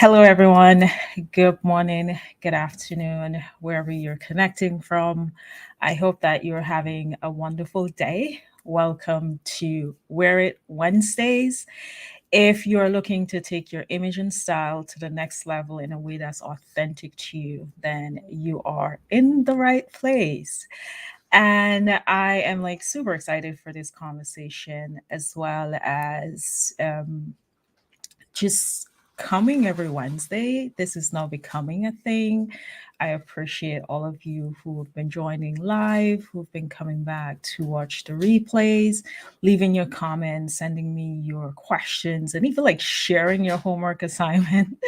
Hello, everyone. Good morning, good afternoon, wherever you're connecting from. I hope that you're having a wonderful day. Welcome to Wear It Wednesdays. If you're looking to take your image and style to the next level in a way that's authentic to you, then you are in the right place. And I am like super excited for this conversation as well as just coming every Wednesday. This is now becoming a thing. I appreciate all of you who have been joining live, who've been coming back to watch the replays, leaving your comments, sending me your questions, and even like sharing your homework assignment.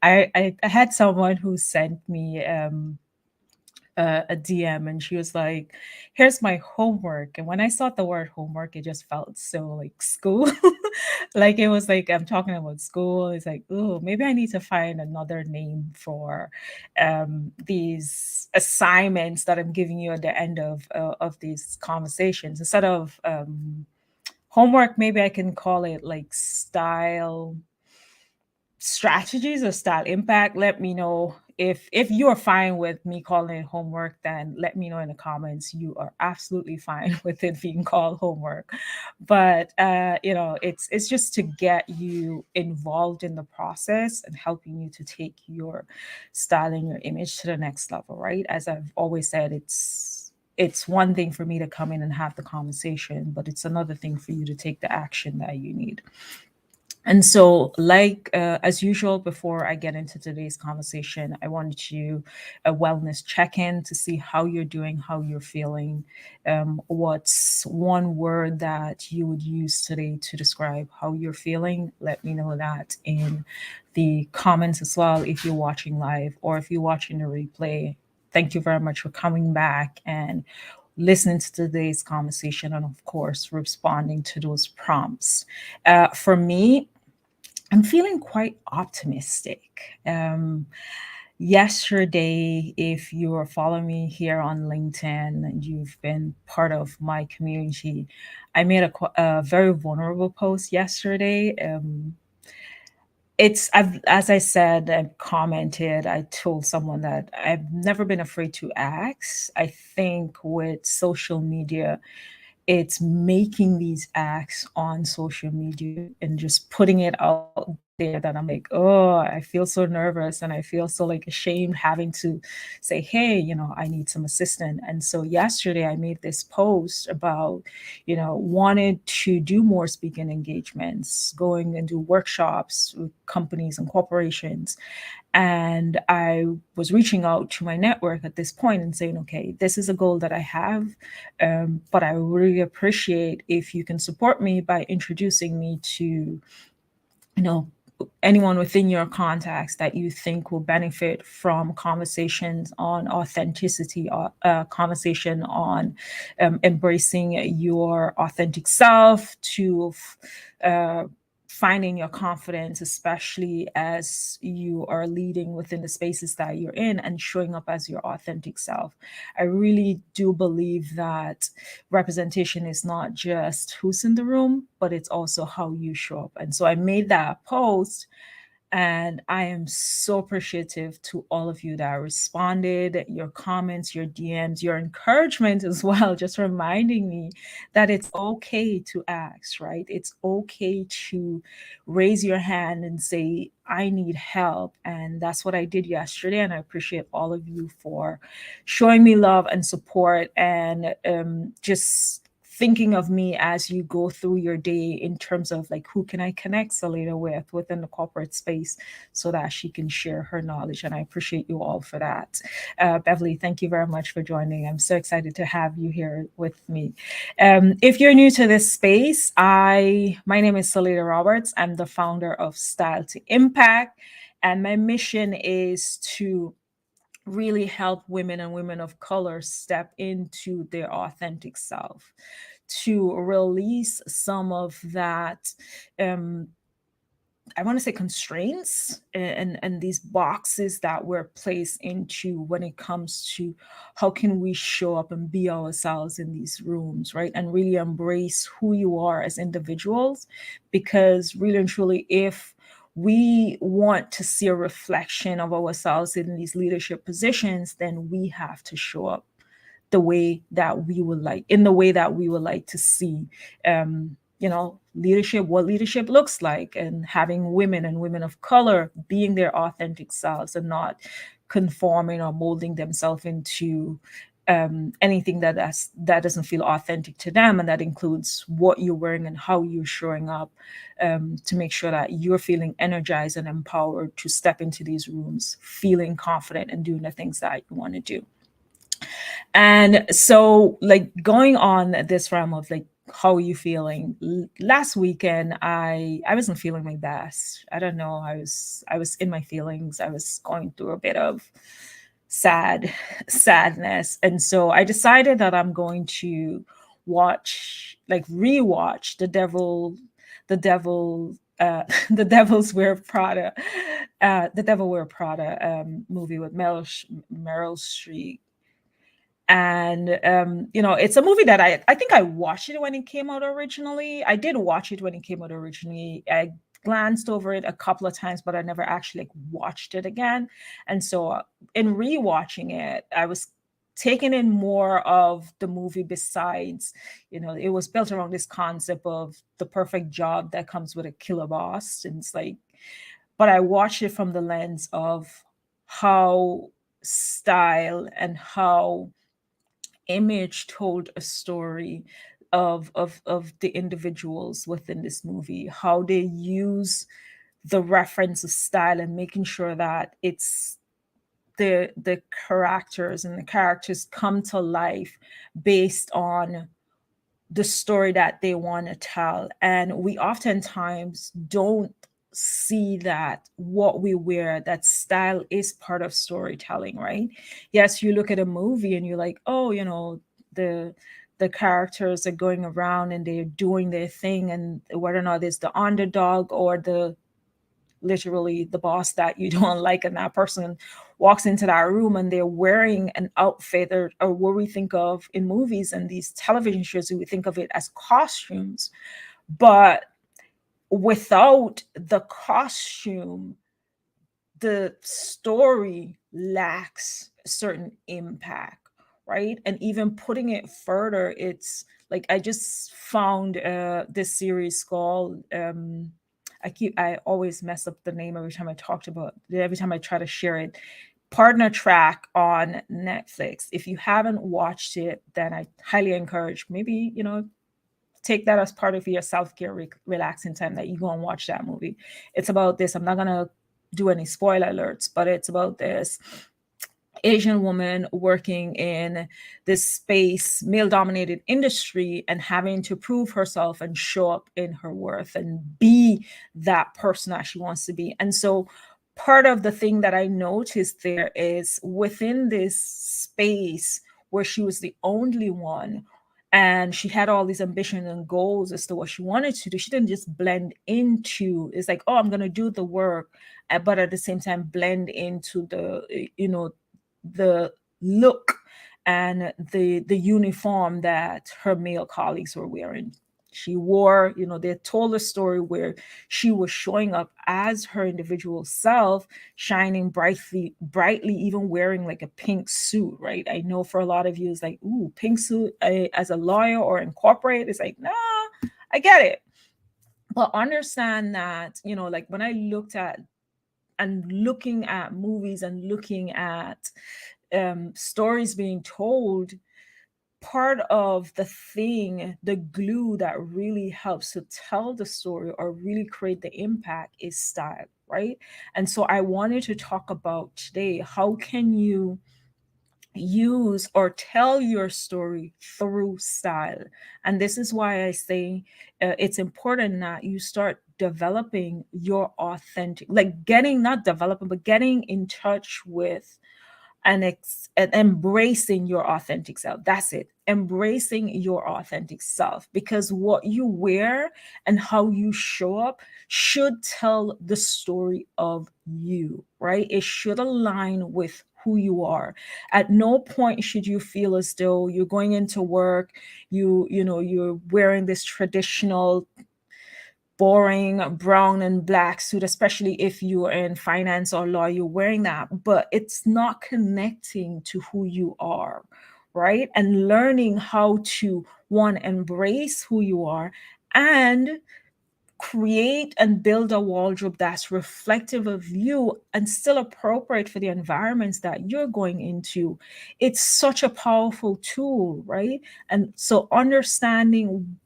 I had someone who sent me a DM and she was like, "Here's my homework." And when I saw the word homework, it just felt so like school. Like it was like I'm talking about school. It's like, oh, maybe I need to find another name for these assignments that I'm giving you at the end of these conversations. Instead of homework, maybe I can call it like style strategies or style impact. Let me know if you're fine with me calling it homework. Then let me know in the comments you are absolutely fine with it being called homework. But it's just to get you involved in the process and helping you to take your style and your image to the next level, right? As I've always said, it's one thing for me to come in and have the conversation, but it's another thing for you to take the action that you need. And so, like as usual, before I get into today's conversation, I wanted to a wellness check in to see how you're doing, how you're feeling. What's one word that you would use today to describe how you're feeling? Let me know that in the comments as well if you're watching live or if you're watching the replay. Thank you very much for coming back and listening to today's conversation and, of course, responding to those prompts. For me, I'm feeling quite optimistic. Um, Yesterday, if you are following me here on LinkedIn and you've been part of my community, I made a very vulnerable post yesterday. As I said, I commented, I told someone that I've never been afraid to ask. I think with social media, it's making these acts on social media and just putting it out there that I'm like, oh, I feel so nervous and I feel so like ashamed having to say, hey, I need some assistance. And so yesterday I made this post about, wanted to do more speaking engagements, going and do workshops with companies and corporations. And I was reaching out to my network at this point and saying, okay, this is a goal that I have, but I really appreciate if you can support me by introducing me to, anyone within your contacts that you think will benefit from conversations on authenticity, conversation on embracing your authentic self, to uh, finding your confidence, especially as you are leading within the spaces that you're in and showing up as your authentic self. I really do believe that representation is not just who's in the room, but it's also how you show up. And so I made that post, and I am so appreciative to all of you that responded, your comments, your DMs, your encouragement as well, just reminding me that it's okay to ask, right? It's okay to raise your hand and say, I need help. And that's what I did yesterday. And I appreciate all of you for showing me love and support and just thinking of me as you go through your day in terms of like who can I connect Salida with within the corporate space so that she can share her knowledge. And I appreciate you all for that. Beverly, thank you very much for joining. I'm so excited to have you here with me. If you're new to this space, my name is Salida Roberts. I'm the founder of Style to Impact, and my mission is to really help women and women of color step into their authentic self, to release some of that I want to say constraints and these boxes that we're placed into when it comes to how can we show up and be ourselves in these rooms, right? And really embrace who you are as individuals. Because really and truly, if we want to see a reflection of ourselves in these leadership positions, then we have to show up the way that we would like, in the way that we would like to see, leadership, what leadership looks like, and having women and women of color being their authentic selves and not conforming or molding themselves into anything that doesn't feel authentic to them. And that includes what you're wearing and how you're showing up, to make sure that you're feeling energized and empowered to step into these rooms, feeling confident and doing the things that you want to do. And so, like, going on this realm of like, how are you feeling? Last weekend, I wasn't feeling my best. I don't know. I was in my feelings. I was going through a bit of sadness, and so I decided that I'm going to rewatch the devil. The Devil's Wear Prada, the Devil Wear Prada movie with Meryl Streep. And it's a movie that I think I watched it when it came out originally. I did watch it when it came out originally. I glanced over it a couple of times, but I never actually like watched it again. And so in rewatching it, I was taking in more of the movie. Besides, it was built around this concept of the perfect job that comes with a killer boss, and it's like, but I watched it from the lens of how style and how image told a story of the individuals within this movie, how they use the reference of style and making sure that it's the characters, and the characters come to life based on the story that they want to tell. And we oftentimes don't see that what we wear, that style is part of storytelling, right? Yes, you look at a movie and you're like, oh, the the characters are going around and they're doing their thing, and whether or not it's the underdog or the literally the boss that you don't like, and that person walks into that room and they're wearing an outfit, or what we think of in movies and these television shows, we think of it as costumes. But without the costume, the story lacks a certain impact, right? And even putting it further, it's like I just found this series called I always mess up the name every time I try to share it. Partner Track on Netflix. If you haven't watched it, then I highly encourage, maybe, take that as part of your self-care relaxing time, that you go and watch that movie. It's about this. I'm not going to do any spoiler alerts, but it's about this Asian woman working in this space, male dominated industry, and having to prove herself and show up in her worth and be that person that she wants to be. And so part of the thing that I noticed there is, within this space where she was the only one, and she had all these ambitions and goals as to what she wanted to do, she didn't just blend into, it's like, oh, I'm going to do the work, but at the same time blend into the look and the uniform that her male colleagues were wearing. She wore, they told a story where she was showing up as her individual self, shining brightly, even wearing like a pink suit, right? I know for a lot of you, it's like, ooh, pink suit as a lawyer or in corporate, it's like, nah, I get it. But understand that, like when I looked at and looking at movies and looking at stories being told, part of the glue that really helps to tell the story or really create the impact is style, right? And so I wanted to talk about today, how can you use or tell your story through style? And this is why I say it's important that you start developing your authentic, like getting, not developing, but getting in touch with and embracing your authentic self. That's it. Embracing your authentic self, because what you wear and how you show up should tell the story of you, right? It should align with who you are. At no point should you feel as though you're going into work, you're wearing this traditional boring brown and black suit, especially if you are in finance or law, you're wearing that, but it's not connecting to who you are, right? And learning how to, one, embrace who you are, and create and build a wardrobe that's reflective of you and still appropriate for the environments that you're going into. It's such a powerful tool, right? And so understanding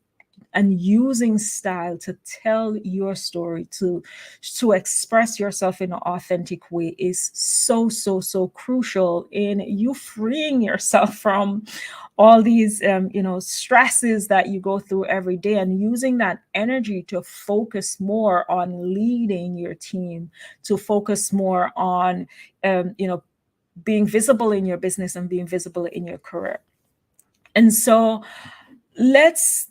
and using style to tell your story, to express yourself in an authentic way, is so crucial in you freeing yourself from all these stresses that you go through every day, and using that energy to focus more on leading your team, to focus more on being visible in your business and being visible in your career. And so let's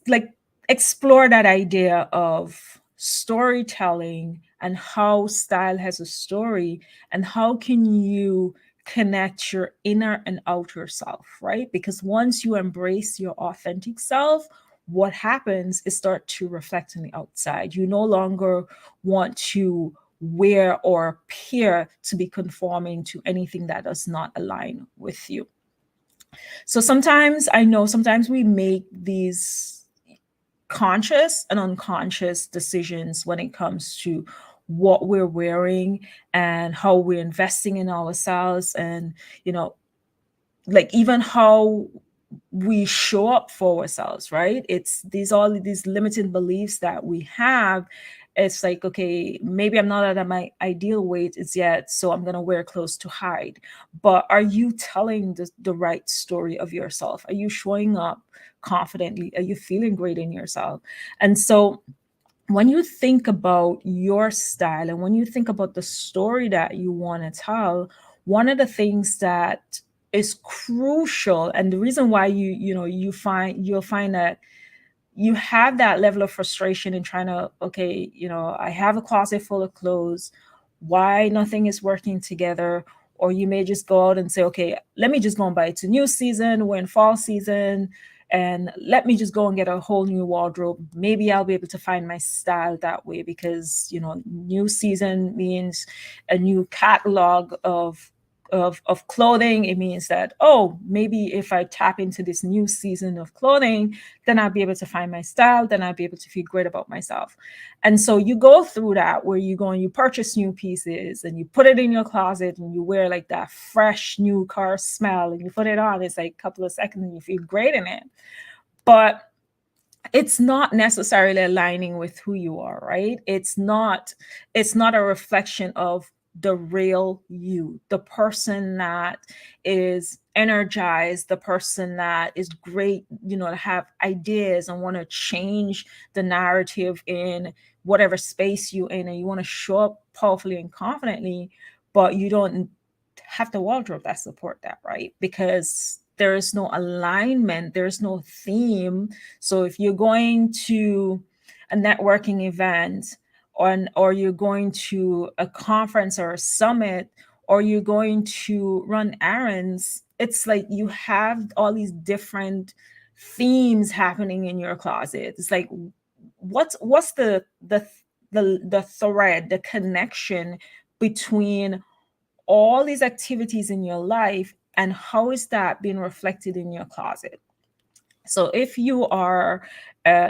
explore that idea of storytelling and how style has a story, and how can you connect your inner and outer self, right? Because once you embrace your authentic self, what happens is start to reflect on the outside. You no longer want to wear or appear to be conforming to anything that does not align with you. So sometimes I know sometimes we make these conscious and unconscious decisions when it comes to what we're wearing and how we're investing in ourselves, and even how we show up for ourselves, right? It's these all of these limiting beliefs that we have. It's like, okay, maybe I'm not at my ideal weight is yet, so I'm gonna wear clothes to hide. But are you telling the right story of yourself? Are you showing up confidently? Are you feeling great in yourself? And so when you think about your style and when you think about the story that you want to tell, one of the things that is crucial, and the reason why you'll find that you have that level of frustration in trying to, okay, I have a closet full of clothes, why nothing is working together? Or you may just go out and say, okay, let me just go and buy, it's a new season, we're in fall season, and let me just go and get a whole new wardrobe. Maybe I'll be able to find my style that way, because new season means a new catalog of clothing. It means that, oh, maybe if I tap into this new season of clothing, then I'll be able to find my style, then I'll be able to feel great about myself. And so you go through that where you go and you purchase new pieces and you put it in your closet and you wear like that fresh new car smell, and you put it on, it's like a couple of seconds and you feel great in it. But it's not necessarily aligning with who you are, right? It's not a reflection of the real you, the person that is energized, the person that is great, to have ideas and want to change the narrative in whatever space you're in, and you want to show up powerfully and confidently, but you don't have the wardrobe that support that, right? Because there is no alignment, there's no theme. So if you're going to a networking event, or you're going to a conference or a summit, or you're going to run errands, it's like you have all these different themes happening in your closet. It's like, what's the thread, the connection between all these activities in your life, and how is that being reflected in your closet? So if you are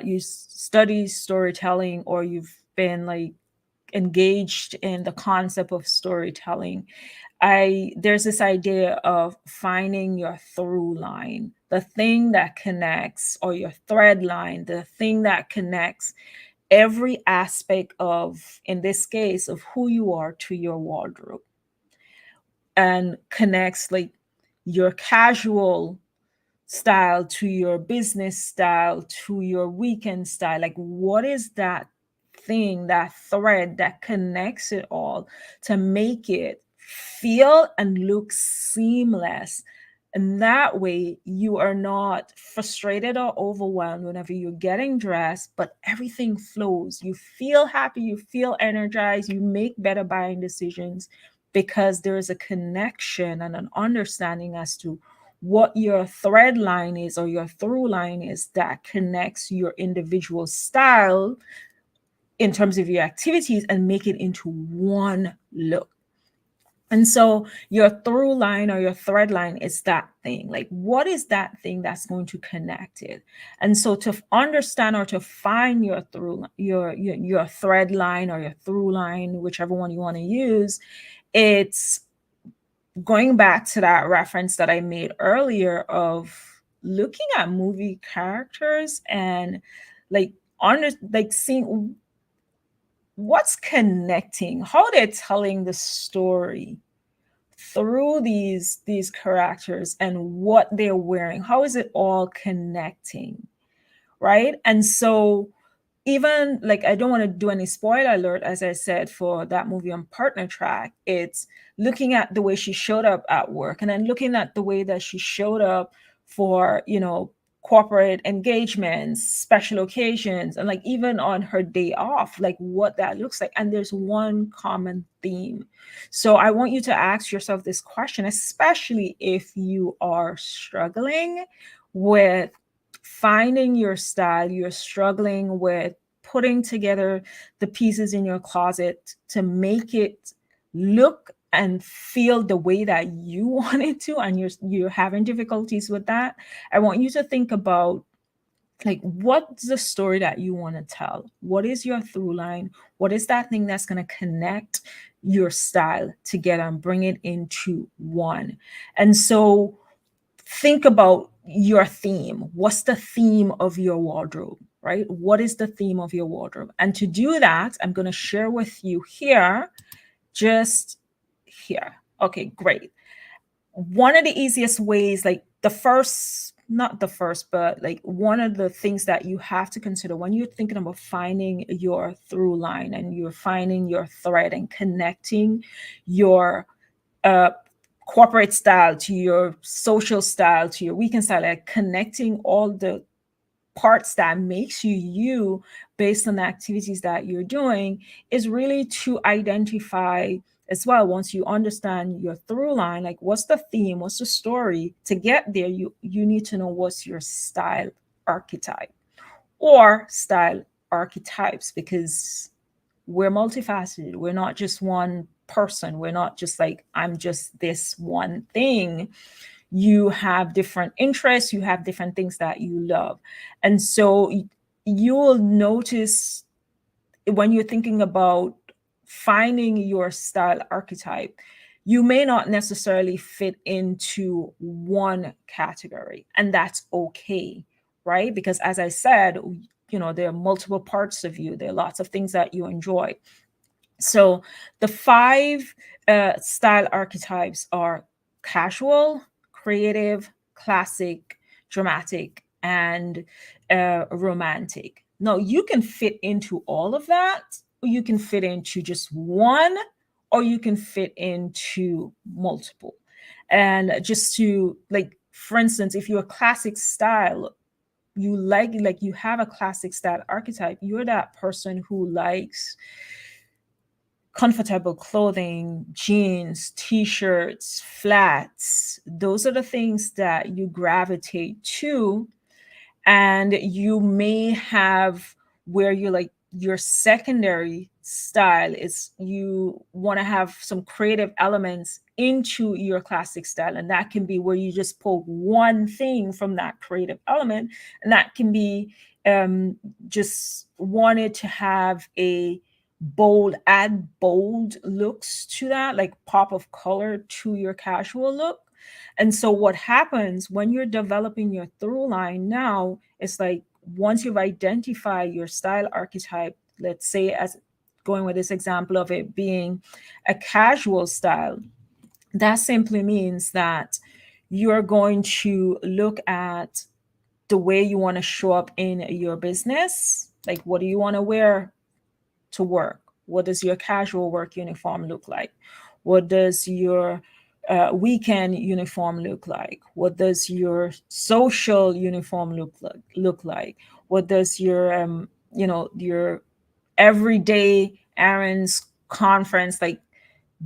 you study storytelling, or you've been like engaged in the concept of storytelling, there's this idea of finding your through line, the thing that connects, or your thread line, the thing that connects every aspect of, in this case, of who you are to your wardrobe, and connects like your casual style to your business style to your weekend style. Like, what is that thing, that thread that connects it all to make it feel and look seamless? And that way, you are not frustrated or overwhelmed whenever you're getting dressed, but everything flows. You feel happy, you feel energized, you make better buying decisions, because there is a connection and an understanding as to what your thread line is, or your through line is, that connects your individual style in terms of your activities and make it into one look. And so your through line or your thread line is that thing. Like, what is that thing that's going to connect it? And so to understand or to find your through your thread line or your through line, whichever one you want to use, it's going back to that reference that I made earlier of looking at movie characters and like like seeing what's connecting, how they're telling the story through these characters and what they're wearing. How is it all connecting? Right. And so even like, I don't want to do any spoiler alert, as I said, for that movie on Partner Track. It's looking at the way she showed up at work and then looking at the way that she showed up for, corporate engagements, special occasions, and like even on her day off, like what that looks like. And there's one common theme. So I want you to ask yourself this question, especially if you are struggling with finding your style, you're struggling with putting together the pieces in your closet to make it look and feel the way that you want it to, and you're having difficulties with that. I want you to think about, like, what's the story that you want to tell? What is your through line? What is that thing that's going to connect your style together and bring it into one? And so think about your theme. What's the theme of your wardrobe, right? What is the theme of your wardrobe? And to do that, I'm going to share with you here, just here. Okay, great. One of the easiest ways, like the first, not the first, but like one of the things that you have to consider when you're thinking about finding your through line and you're finding your thread and connecting your uh, corporate style to your social style to your weekend style, like connecting all the parts that makes you you based on the activities that you're doing, is really to identify as well. Once you understand your through line, like what's the theme, what's the story, to get there you need to know what's your style archetype or style archetypes, because we're multifaceted. We're not just one person. We're not just like, I'm just this one thing. You have different interests, you have different things that you love. And so you will notice when you're thinking about finding your style archetype, you may not necessarily fit into one category, and that's okay, right? Because as I said, there are multiple parts of you, there are lots of things that you enjoy. So the five style archetypes are casual, creative, classic, dramatic, and romantic. Now, you can fit into all of that, or you can fit into just one, or you can fit into multiple. And just to, like, for instance, if you're a classic style, you have a classic style archetype, you're that person who likes comfortable clothing, jeans, t-shirts, flats. Those are the things that you gravitate to. And you may have where you're like, your secondary style is you want to have some creative elements into your classic style, and that can be where you just pull one thing from that creative element, and that can be just wanted to have a add bold looks to that, like pop of color to your casual look. And so what happens when you're developing your through line now, it's like, once you've identified your style archetype, let's say, as going with this example of it being a casual style, that simply means that you're going to look at the way you want to show up in your business. Like, what do you want to wear to work? What does your casual work uniform look like? What does your weekend uniform look like? What does your social uniform look like? What does your your everyday errands conference, like,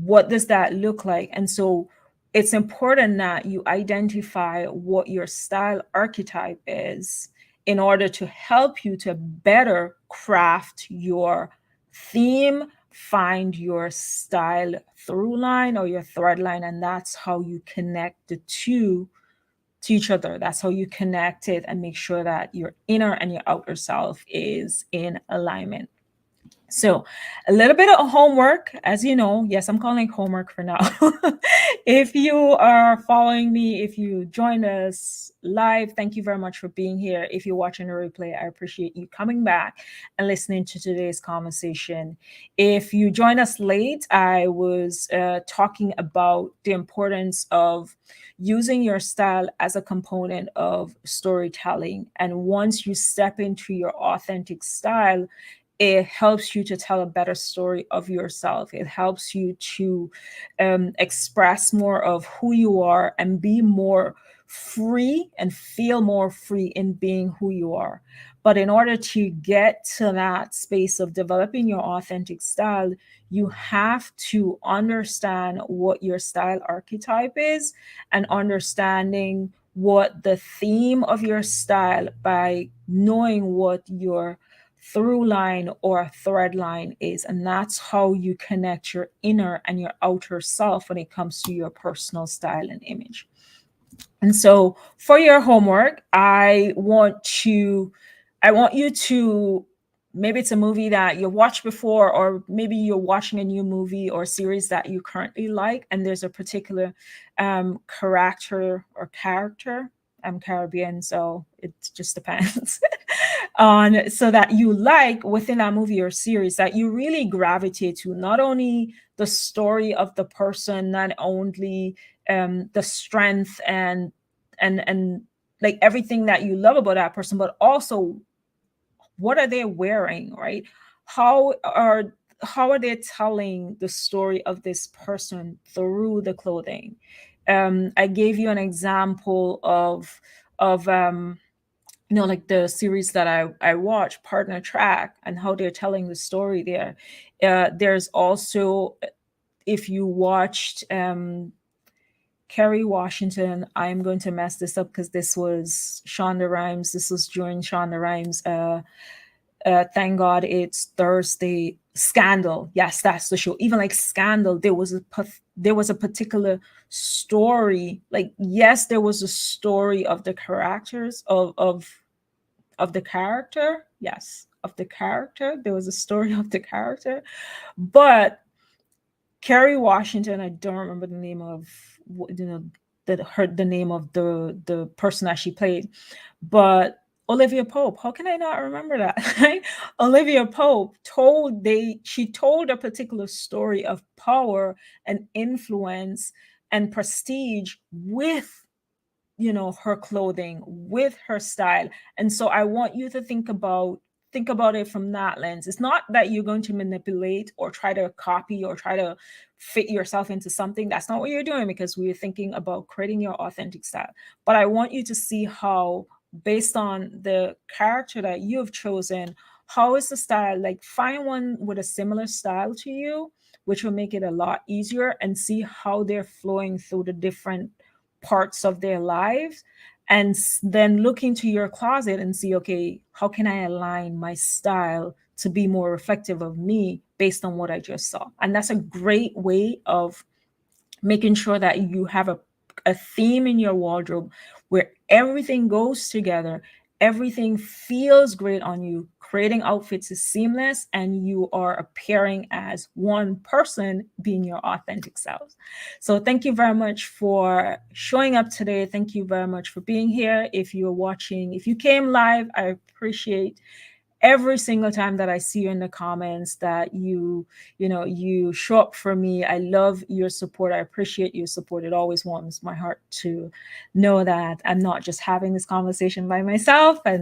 what does that look like? And so it's important that you identify what your style archetype is in order to help you to better craft your theme, find your style through line or your thread line, and that's how you connect the two to each other. That's how you connect it and make sure that your inner and your outer self is in alignment. So, a little bit of homework, as you know. Yes, I'm calling homework for now. If you are following me, if you joined us live, thank you very much for being here. If you're watching the replay, I appreciate you coming back and listening to today's conversation. If you join us late, I was talking about the importance of using your style as a component of storytelling. And once you step into your authentic style, it helps you to tell a better story of yourself. It helps you to express more of who you are and be more free and feel more free in being who you are. But in order to get to that space of developing your authentic style, you have to understand what your style archetype is and understanding what the theme of your style by knowing what your through line or thread line is. And that's how you connect your inner and your outer self when it comes to your personal style and image. And so for your homework, I want you to, maybe it's a movie that you watched before, or maybe you're watching a new movie or series that you currently like, and there's a particular character. I'm Caribbean, so it just depends on, so that you like within that movie or series, that you really gravitate to, not only the story of the person, not only the strength and like everything that you love about that person, but also what are they wearing, right? how are how are they telling the story of this person through the clothing? I gave you an example of like the series that I watched, Partner Track, and how they're telling the story there. There's also, if you watched Kerry Washington, I'm going to mess this up because this was Shonda Rhimes. This was during Shonda Rhimes. Thank God it's Thursday. Scandal. Yes, that's the show. Even like Scandal, there was a particular story. Like, yes, there was a story of the characters of the character. Yes, of the character. There was a story of the character, but Kerry Washington, I don't remember the name of the name of the person that she played, but Olivia Pope. How can I not remember that? Right? Olivia Pope she told a particular story of power and influence and prestige with her clothing, with her style. And so I want you to think about it from that lens. It's not that you're going to manipulate or try to copy or try to fit yourself into something. That's not what you're doing, because we're thinking about creating your authentic style. But I want you to see how, based on the character that you've chosen, how is the style, like find one with a similar style to you, which will make it a lot easier, and see how they're flowing through the different parts of their lives, and then look into your closet and see, okay, how can I align my style to be more reflective of me based on what I just saw? And that's a great way of making sure that you have a theme in your wardrobe where everything goes together, everything feels great on you. Creating outfits is seamless, and you are appearing as one person, being your authentic self. So thank you very much for showing up today. Thank you very much for being here. If you're watching, if you came live, I appreciate every single time that I see you in the comments, that you show up for me. I love your support. I appreciate your support. It always warms my heart to know that I'm not just having this conversation by myself, and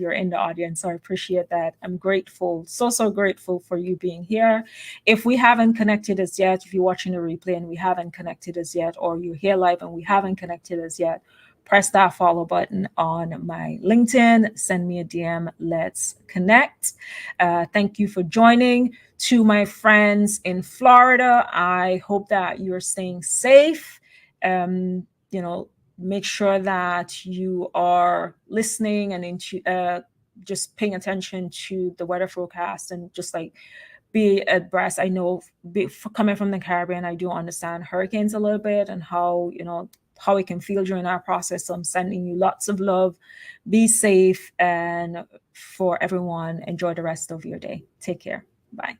you're in the audience. So I appreciate that. I'm grateful, so grateful for you being here. If we haven't connected as yet, if you're watching the replay and we haven't connected as yet, or you're here live and we haven't connected as yet, press that follow button on my LinkedIn, send me a DM, let's connect. Thank you for joining. To my friends in Florida, I hope that you're staying safe. Make sure that you are listening and just paying attention to the weather forecast and just like be abreast. I know coming from the Caribbean, I do understand hurricanes a little bit and how, how it can feel during our process. So I'm sending you lots of love. Be safe, and for everyone, enjoy the rest of your day. Take care. Bye.